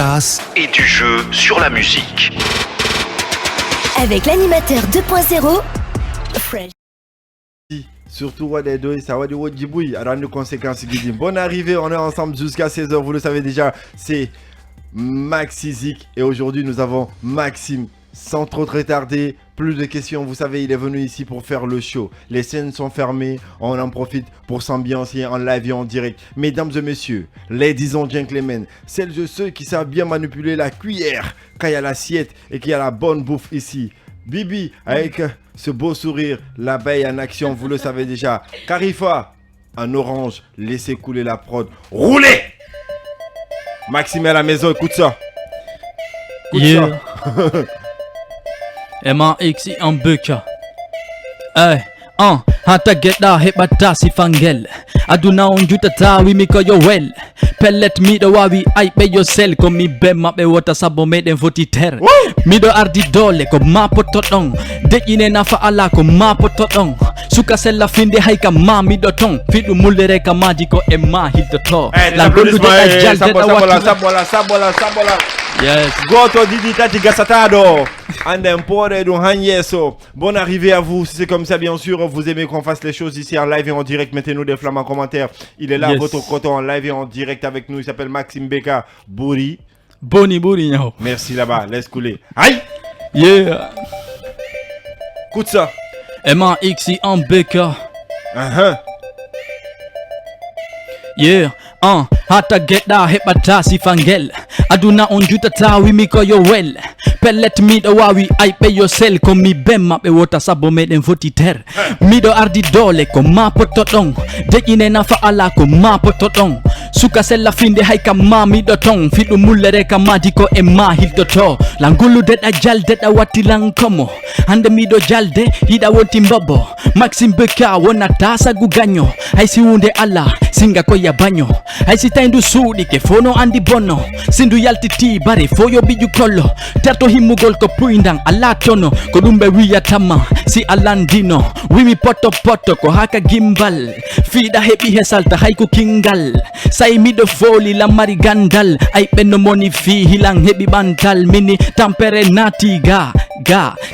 classe et du jeu sur la musique. Avec l'animateur 2.0, Fresh. Surtout Wadedo et Sawadi Wodjiboui à rendre conséquences. Bonne arrivée, on est ensemble jusqu'à 16h, vous le savez déjà, c'est Maxi Zik et aujourd'hui nous avons Maxime. Sans trop retarder, plus de questions, vous savez, il est venu ici pour faire le show. Les scènes sont fermées, on en profite pour s'ambiancer en live et en direct. Mesdames et messieurs, ladies and gentlemen, celles et ceux qui savent bien manipuler la cuillère quand il y a l'assiette et qu'il y a la bonne bouffe ici. Bibi, avec ce beau sourire, l'abeille en action, vous le savez déjà. Carifa, en orange, laissez couler la prod. Roulez! Maxime à la maison, écoute ça. Écoute ça. M-A-X-I en buka. Hey, hata geta hebata si fangel. Aduna onjuta tawi miko yo well. Pellet mido wawi aipe yo sel ko mi be mabe wota sabo meden foti ter. Mido ardi dole ko mapo totong. Dejine nafa ala ko mapo totong. Suka sella finde haika ma mido tong. Fidu mulere ka maji ko e ma hito to. La gondu de sabola. Yes. Goto Diditati Gassatado. Andempore do Hanyeso. Bonne arrivée à vous. Si c'est comme ça, bien sûr, vous aimez qu'on fasse les choses ici en live et en direct. Mettez-nous des flammes en commentaire. Il est là, Yes. votre coton en live et en direct avec nous. Il s'appelle Maxime Beka Bouri. Boni yo. Merci là-bas. Laisse couler. Aïe! Yeah. Écoute ça. M-A-X-I en buka. Yeah, hata geta hebata si fangel. Aduna onjuta tawi miko yo well. Pellet mido wawi aipe yo sel ko mi bemma be wota sabo meden foti ter. Mido ardi dole ko mapo totong. Dejine nafa ala ko mapo totong. Suka sella finde haika ma mido tong. Fidu mulere ka maji ko e ma hildo to. Langulu deda jalde da wati langkomo. Hande mido jalde hida wonti mbobo. Maxime Beka wona tasa guganyo. Haisi unde ala singa ko ya banyo. Haisi taindu sudi ke fono andi bono. Sindu yalti ti bare foyo biju kolo. Terto himugol ko puindang ala tono. Ko dumbe wiya tama si alandino. Wimi poto ko haka gimbal. Fida hebi hesalta haiku kingal. Sai mido foli la marigandal. Ai peno moni fi hilang hebi bantal. Mini tampere nati ga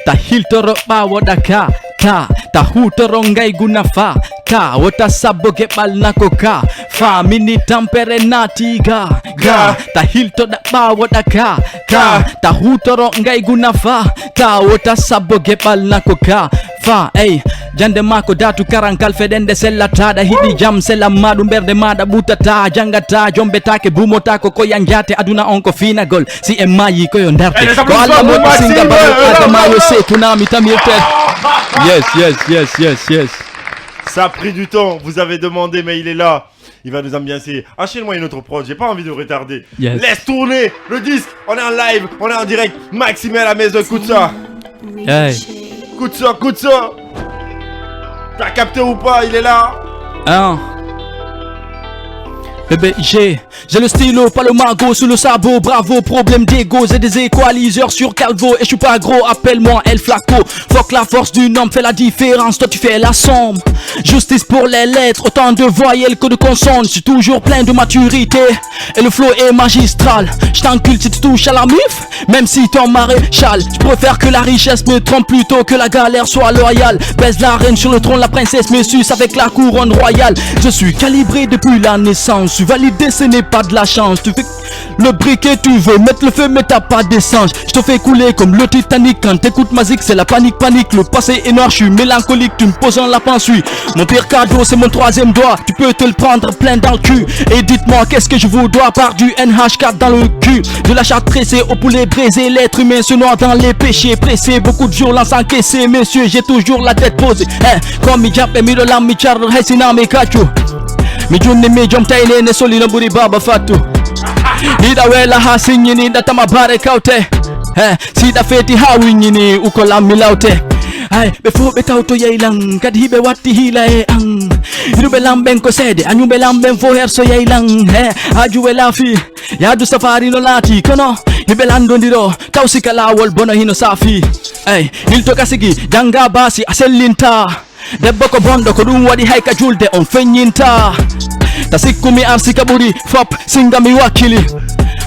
ta hiltoro bawo daka ta hutoro ngai gunafa ka wota sabo kebal nako ka fa mini tampere nati ga ta hilto da bawo daka ta hutoro ngai gunafa ta wota sabo kebal nako ka fa ey jande mako datu karankal fedende sellata da hidi jam sella madu berde mada butata jangata jombe take bumota ko yanjate aduna onko fina gol si e mayi ko yo ndarte ko alla mo singa ba mayo se tunami tamirte. Yes. Ça a pris du temps, vous avez demandé, mais il est là. Il va nous ambiancer. Enchaîne-moi une autre prod, j'ai pas envie de retarder. Yes. Laisse tourner le disque, on est en live, on est en direct. Maxime à la maison, écoute ça. Hey. Écoute ça. T'as capté ou pas, il est là. Bébé, j'ai le stylo, pas le magot sous le sabot. Bravo, problème d'ego, j'ai des équaliseurs sur Calvo. Et je suis pas gros, appelle-moi El Flaco. Fuck la force d'une homme, fait la différence, toi tu fais la somme. Justice pour les lettres, autant de voyelles que de consonnes. Je suis toujours plein de maturité et le flow est magistral. Je t'encule si tu touches à la mif, même si t'es en maréchal. Je préfère que la richesse me trompe plutôt que la galère soit loyale. Baise la reine sur le trône, la princesse me suce avec la couronne royale. Je suis calibré depuis la naissance. Tu validé, ce n'est pas de la chance. Tu fais le briquet, tu veux mettre le feu, mais t'as pas d'essence. Je te fais couler comme le Titanic. Quand t'écoutes ma zik, c'est la panique. Le passé est noir, je suis mélancolique. Tu me poses en lapin, suis. Mon pire cadeau, c'est mon troisième doigt. Tu peux te le prendre plein dans le cul. Et dites-moi, qu'est-ce que je vous dois par du NH4 dans le cul. De la chatte tressée au poulet braisé. L'être humain se noie dans les péchés pressés. Beaucoup de violence encaissée, messieurs, j'ai toujours la tête posée. Comme mi jappe, mi dolam, mi charre, haisina, mi kachu. Mi junni mi jom taine ne soli no buri baba fatu. Ida wela ha sinyini da tama bare kaute. Sida feti ha winyini ukola milaute. Ay be fu be tawto yailang kad hibe watti hila e ang. Idu be lamben ko sede anyu be lamben fo herso yailang. Aju wela fi ya du safari no lati kono. Hibe landondiro tawsika lawol bono hino safi. Ay hilto kasigi janga basi aselinta. Debbo ko bondo ko dum wadi hayka julde on fenyinta. Ta sikkumi arsika buri fop singa mi wakili.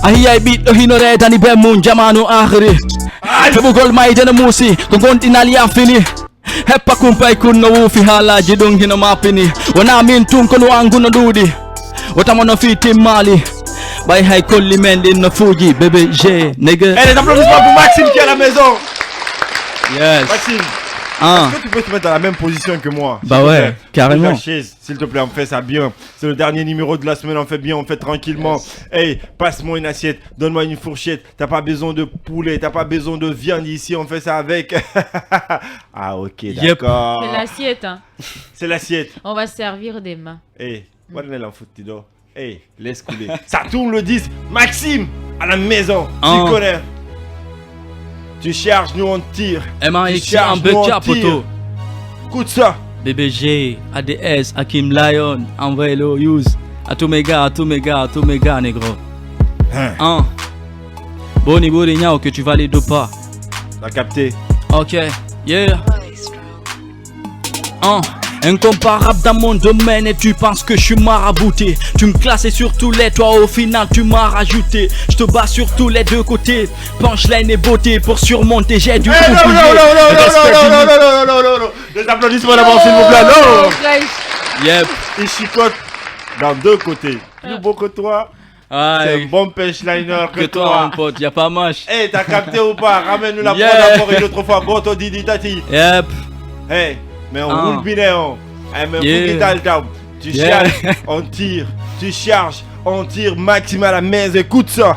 Ahiya ɓiɗɗo hinore dani be mum jamanu ahri heɓugol maydene muusi ko gonɗinal yafini heppa kumpay kunno wuufi haalaji ɗum hino mapini wona min tun kono anguno ɗuuɗi wotamo no fi timmali ɓay hay kolli men ɗin no fuuji bébé G nigga. Et les applaudissements pour Maxime qui est à la maison. Yes. Maxime, Ah. est-ce que tu peux te mettre dans la même position que moi? Bah s'il te ouais, plaît? carrément. Bouge la chaise, s'il te plaît, on fait ça bien. C'est le dernier numéro de la semaine, on fait bien, on fait tranquillement. Hey, passe-moi une assiette, donne-moi une fourchette. T'as pas besoin de poulet, t'as pas besoin de viande ici, on fait ça avec. Ah ok, d'accord. C'est l'assiette. Hein. C'est l'assiette. On va servir des mains. Hey, what est l'en foutu d'eau? Hey, laisse couler. Ça tourne le 10. Maxime, à la maison, tu connais. Tu charges, nous on tire. MAX en Becha poto. Écoute ça. Bébé G, ADS, Hakim Lion, envoyez-le use. À tous mes gars, négro. Hein. Boni boni niao que tu valides ou pas. T'as capté. Ok, yeah. Incomparable dans mon domaine et tu penses que je suis marabouté. Tu me classes et sur tous les toits, au final tu m'as rajouté. Je te bats sur tous les deux côtés. Punchline et beauté pour surmonter, j'ai dû oublier. Non. Des applaudissements d'abord s'il vous plaît. Non. Yep. Il chicote dans deux côtés. Plus beau que toi. C'est un bon punchliner que toi mon toi. pote, y'a pas moche. Hey, t'as capté ou pas? Ramène-nous la Yeah. prod encore une autre fois. Boto Didi Tati. Yep. Hey, mais on roule bien, on. Hey, mais Yeah. faut qu'il t'aille. Tu Yeah. charges, on tire. Tu charges, on tire. Maxime à la maison, écoute ça.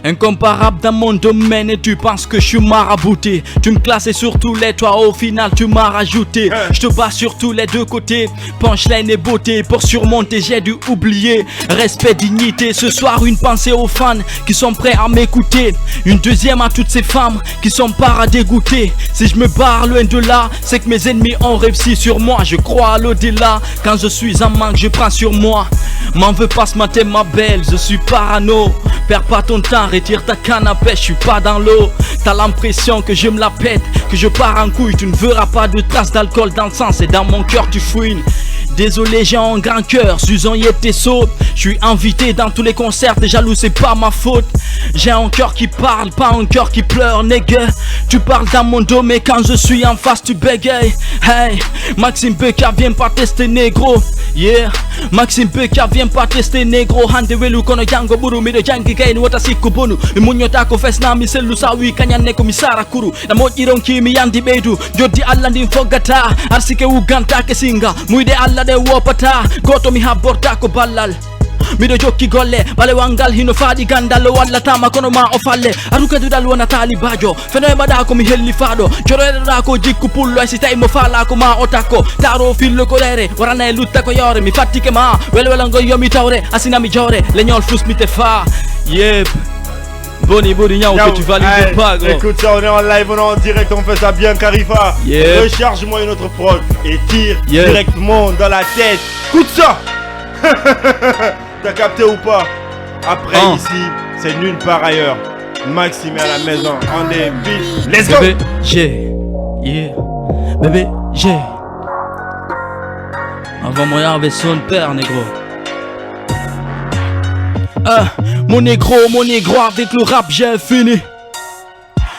Incomparable dans mon domaine et tu penses que je suis marabouté. Tu me classes et sur tous les toits, au final tu m'as rajouté. Je te bats sur tous les deux côtés. Punchline et beauté pour surmonter, j'ai dû oublier. Respect, dignité, ce soir une pensée aux fans qui sont prêts à m'écouter. Une deuxième à toutes ces femmes qui sont pas à dégoûter. Si je me barre loin de là, c'est que mes ennemis ont réussi sur moi. Je crois à l'au-delà, quand je suis en manque je prends sur moi. M'en veux pas ce matin ma belle, je suis parano. Perds pas ton temps, retire ta canne à pêche, je suis pas dans l'eau. T'as l'impression que je me la pète, que je pars en couille. Tu ne verras pas de traces d'alcool dans le sang, c'est dans mon cœur tu fouines. Désolé, j'ai un grand cœur, Susan y était saute. Je suis invité dans tous les concerts, t'es jaloux, c'est pas ma faute. J'ai un cœur qui parle, pas un cœur qui pleure, nigga. Tu parles dans mon dos, mais quand je suis en face, tu bégayes. Hey, Maxime Beka, viens pas tester négro. Yeah, Maxime Beka, viens pas tester négro. Hande welu kono jango buru, mido jangi gain wata siku bonu. Munyota ko fesna mi selu sawi kanyane ko misara kuru. Na mojiron ki mi yandi bedu, jodi alla ndi fogata. Arsike uganta ke singa, muide alla de wopata. Goto mi haborta ko ballal. Mido jokki golle, bale wangal hino faadi gandal. Walla tama kono ma o falle. Aruka dudal wona talibajo. Feno bada ko mi helli fado. Jorere da ko jikku pullo si tay mo fala ko ma otako. Taro fillo ko rere, warana e lutta ko yore. Mi fattike ma, welwela ngo yomi tawre. Asina mi jore, legnol fus mi te fa. Yep. Boni boni niao que tu valides pas gros. Écoute ça, on est en live, on est en direct, on fait ça bien Khalifa. Yeah. Recharge-moi une autre prod et tire Yeah. directement dans la tête. Écoute ça. T'as capté ou pas? Après ici, c'est nulle part ailleurs. Maxime est à la maison, on est vite. Let's go. Bébé G, yeah. Bébé G. Avant moi avec son père négro. Mon négro avec le rap j'ai fini.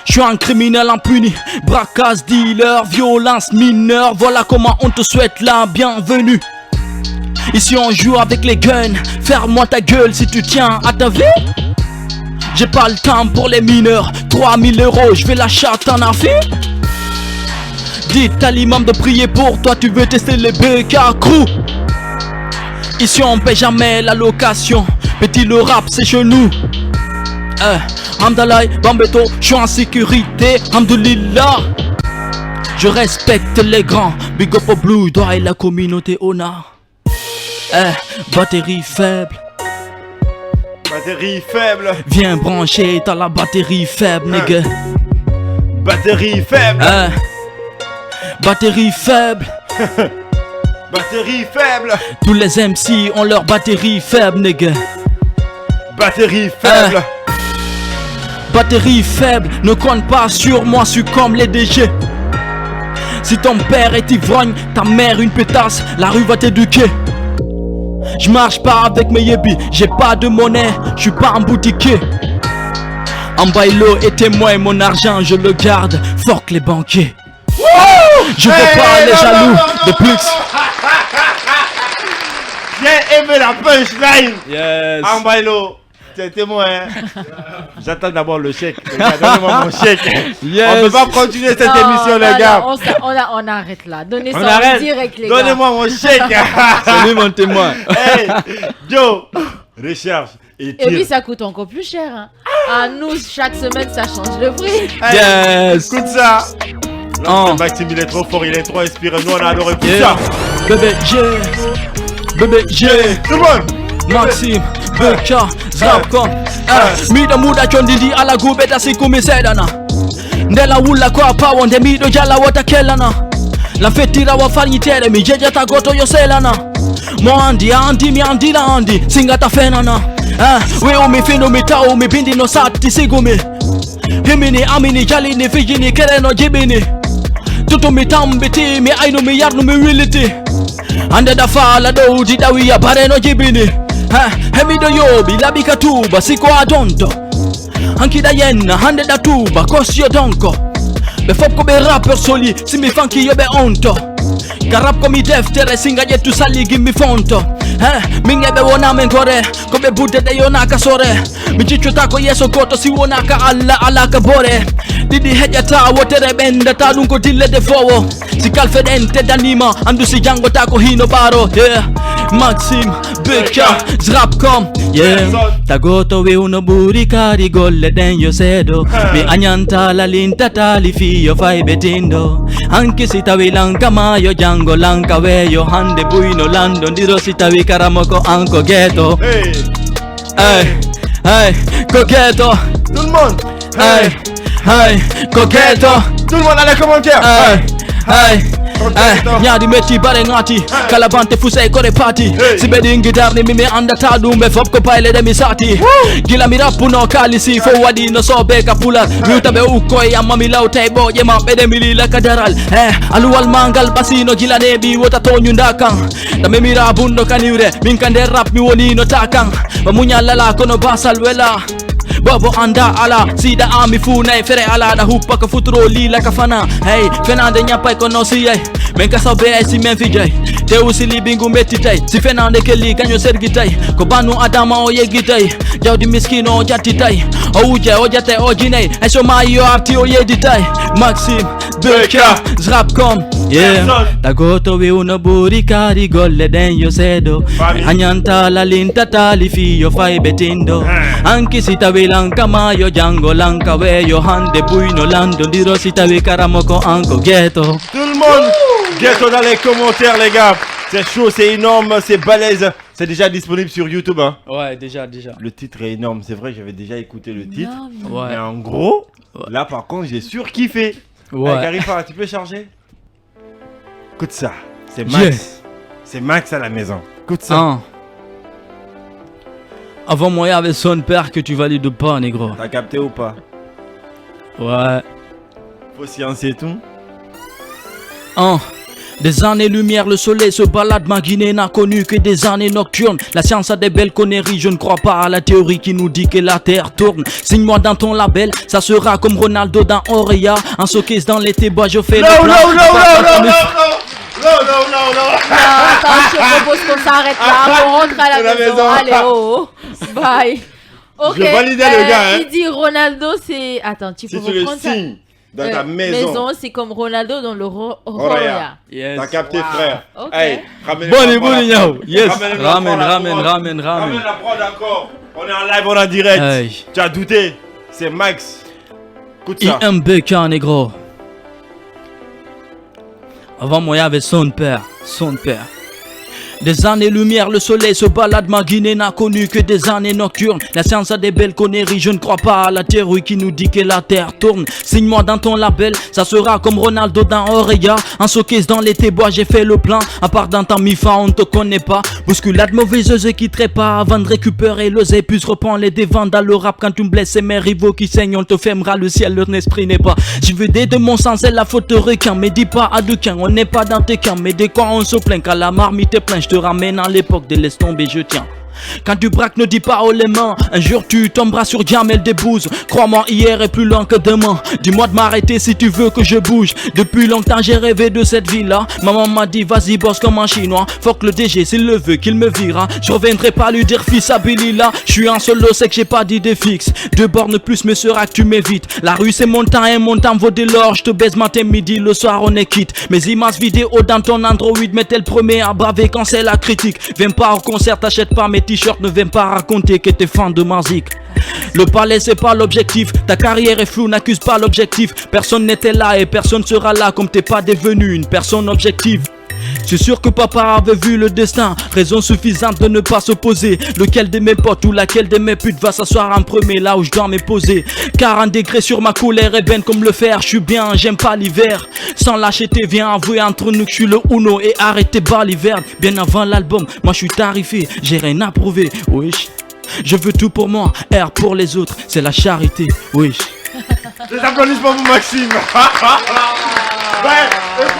Je suis un criminel impuni. Braquage, dealer, violence mineure. Voilà comment on te souhaite la bienvenue. Ici on joue avec les guns. Ferme-moi ta gueule si tu tiens à ta vie. J'ai pas le temps pour les mineurs. 3000 euros, je vais la chatte en affaire. Dites à l'imam de prier pour toi, tu veux tester les BK crew. Ici on paie jamais la location. Petit le rap c'est chez nous. Hamdallah, Bambeto, je suis en sécurité. Hamdulillah. Je respecte les grands. Big up au Blue, toi et la communauté Ona. Batterie faible. Batterie faible. Viens brancher, t'as la batterie faible, nigga. Batterie faible. Batterie faible. Batterie faible. Tous les MC ont leur batterie faible, nigga. Batterie faible. Batterie faible, ne compte pas sur moi, je suis comme les DG. Si ton père est ivrogne, ta mère une pétasse, la rue va t'éduquer. Je marche pas avec mes yébis, j'ai pas de monnaie, je suis pas un boutiquier. En bailo et témoin, mon argent je le garde, fuck les banquiers. Je veux pas les jaloux de plus. J'ai aimé la punchline. Yes. Ambailo, t'es témoin. Hein? J'attends d'abord le chèque. Donnez-moi mon chèque. Yes. On peut pas continuer cette émission, les non, gars. on arrête là. Donnez On ça en arrête. direct, les gars. Donnez-moi mon chèque. C'est lui mon témoin. Hey, Joe, recherche et Et puis tire. ça coûte encore plus cher. Hein. À nous, chaque semaine, ça change le prix. Hey, Yes. écoute ça. Oh. Non, Maxime, il est trop fort, il est trop inspiré. Nous, on a adoré tout Yeah. ça. Bébé G, bébé G, Tout le monde. Maxime, Beka, Zrapcom. Mida muda chondili ala gubeta siku misedana. Ndela wula kwa pawa nde mido jala watakelana. La fetira wa fanitere mi jeja tagoto yoselana. Mo andi andi mi andi la andi singata fenana. We umi fino mi tau mi bindi no sati sigumi. Himini amini jali ni fijini kereno jibini. Tutu mi tambiti mi ainu mi yarnu mi williti. Ande da fala do di da wiya bareno jibini. Hemi do yobi labi katuba siko adonto. Anki da yenna hande da tuba kosyo donko. Be fop ko be rapper soli si mi funky yo be onto. Garap ko mi deftere singa jetu sali gimmi fonto. Minge be wona men kore ko be budde de yona ka sore. Mi ciccota ko yeso goto si wona ka alla ka bore. Didi hejata wotere benda ta dun ko dille de fowo. Si kalfedente danima andu si jango ta ko hino baro. Yeah. Maxime, Beka, Zrapcom. Yeah. Tagoto we uno burika di golle den yo sedo. Mi anyanta la linta tali fiyo fai betindo. Anche si tawi lanka mayo jango lanka weyo hande buino lando ndiro si tawi karamoko anko ghetto. Hey, Hey, hey, ko ghetto. tout le monde. Hey, hey, ko ghetto. Tout le monde dans les commentaires. Hey, hey. Nyadi meti bare ngati kalabante fusay kore party sibedi ngitar ni mimi andata dumbe fop ko paile de misati gila mi rapu no kalisi fo wadi no sobe kapular yutabe ukoy amma mi lawtay boje mabbe de mi la kadaral aluwal mangal basino gila nebi wota tonyu ndakan da mi rabu no kanire min kande rap mi woni no takan ba munyala la kono basal wela Bobo anda ala sida ami funa fere ala da huppa ka futuro lila ka fana hey fenande nyapa ko no si ay men ka sabe ay si men fijay te usili bingu metitay si fenande keli ganyo sergitay ko banu adama o yegitay jawdi miskino jatitay o uje o jate o jinay ay so mayo arti o yeditay Maxime Beka Zrapcom yeah tagoto we uno burika di golle den yo sedo anyanta la linta tali fiyo fai betindo anki sitawi lanka mayo jango lanka weyo hande buino lando ndiro sitawi karamoko anko ghetto. Tout le monde, ghetto dans les commentaires, les gars. C'est chaud, c'est énorme, c'est balèze. C'est déjà disponible sur YouTube. Hein. Ouais, déjà. Le titre est énorme, c'est vrai, j'avais déjà écouté le titre. Non, Ouais. Mais en gros, là par contre, j'ai surkiffé. Ouais. Hey, Garifa, tu peux charger? Écoute ça, c'est Max. Yeah. C'est Max à la maison. Écoute ça. Hein. Avant moi, il y avait son père que tu valides pas, négro. T'as capté ou pas? Ouais. Faut sciencer tout. Hein. Des années-lumière, le soleil se balade, ma Guinée n'a connu que des années nocturnes. La science a des belles conneries, je ne crois pas à la théorie qui nous dit que la terre tourne. Signe-moi dans ton label, ça sera comme Ronaldo dans Orea. En showcase dans l'été, bois, je fais Non, le non, plan. non, non, non, non, Non, attends, je propose qu'on s'arrête là, on rentre à la maison. Allez, oh, bye. Ok. Je validais le gars, hein. Il dit Ronaldo, c'est. Attends, tu peux Si tu le reprendre ça. signes dans ta maison. C'est comme Ronaldo dans le Roya. Roya. Yes. T'as capté, frère. Ok. Hey, ramène Bon, yes. Ramène la Ramène. prod encore. On est en live, on est en direct. Hey. Tu as douté. C'est Max. Écoute ça. IMBK, négro. Avant moi, il y avait son père. Des années-lumière, le soleil se balade, ma Guinée n'a connu que des années nocturnes. La science a des belles conneries, je ne crois pas à la théorie qui nous dit que la terre tourne. Signe-moi dans ton label, ça sera comme Ronaldo dans Orea. En showcase dans l'été, bois, j'ai fait le plan. À part dans ta mifa, on te connaît pas. Bousculade mauvaise qui traite pas avant de récupérer l'osé. Puis reprends les devants dans le rap quand tu me blesses. C'est mes rivaux qui saignent, on te fermera le ciel, leur esprit n'est pas. Je veux des de mon sens, c'est la faute requin. Mais dis pas à deux camps, on n'est pas dans tes camps. Mais dès quand on se plaint, quand la marmite est pleine, je te ramène à l'époque de laisse tomber, je tiens. Quand tu braques, ne dis pas haut les mains. Un jour tu tomberas sur Jamel Debbouze. Crois-moi, hier est plus lent que demain. Dis-moi de m'arrêter si tu veux que je bouge. Depuis longtemps j'ai rêvé de cette vie-là. Maman m'a dit vas-y bosse comme un chinois. Faut que le DG s'il le veut qu'il me vira. Je reviendrai pas lui dire fils à Billy là. Je suis en solo, c'est que j'ai pas d'idée fixe. 2 bornes plus me sera que tu m'évites. La rue c'est mon temps et mon temps vaut de l'or. Je te baise matin, midi, le soir on est quitte. Mes images vidéo dans ton Android, mais t'es le premier à braver quand c'est la critique. Viens pas au concert, t'achètes pas mes t-shirts, ne viens pas raconter que t'es fan de musique. Le palais c'est pas l'objectif, ta carrière est floue, n'accuse pas l'objectif. Personne n'était là et personne sera là comme t'es pas devenu une personne objective. C'est sûr que papa avait vu le destin, raison suffisante de ne pas s'opposer. Lequel de mes potes ou laquelle de mes putes va s'asseoir en premier là où je dois me poser. 40 degrés sur ma colère est ben comme le fer. Je suis bien, j'aime pas l'hiver. Sans lâcheté, viens avouer entre nous que je suis le Uno et arrêtez bas l'hiver. Bien avant l'album, moi je suis tarifé, j'ai rien à prouver, wesh. Je veux tout pour moi, R pour les autres, c'est la charité, wesh. Des applaudissements pour Maxime. Ouais, écoute.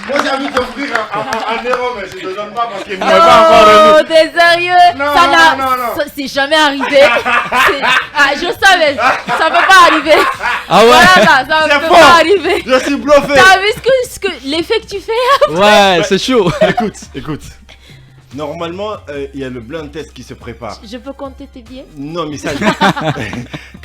Moi j'ai envie de t'offrir un héros, mais je te donne pas parce qu'il ne m'est pas encore Oh, remis. t'es sérieux? Non, Ça n'a- non. ça- c'est jamais arrivé. Ah, je savais, ça peut pas arriver. Ah ouais? Voilà, ça C'est peut faux. pas arriver. Je suis bluffé. T'as vu l'effet que tu fais? Ouais, c'est chaud. Écoute. Normalement, il y a le blind test qui se prépare. Je peux compter tes billets? Non, mais ça.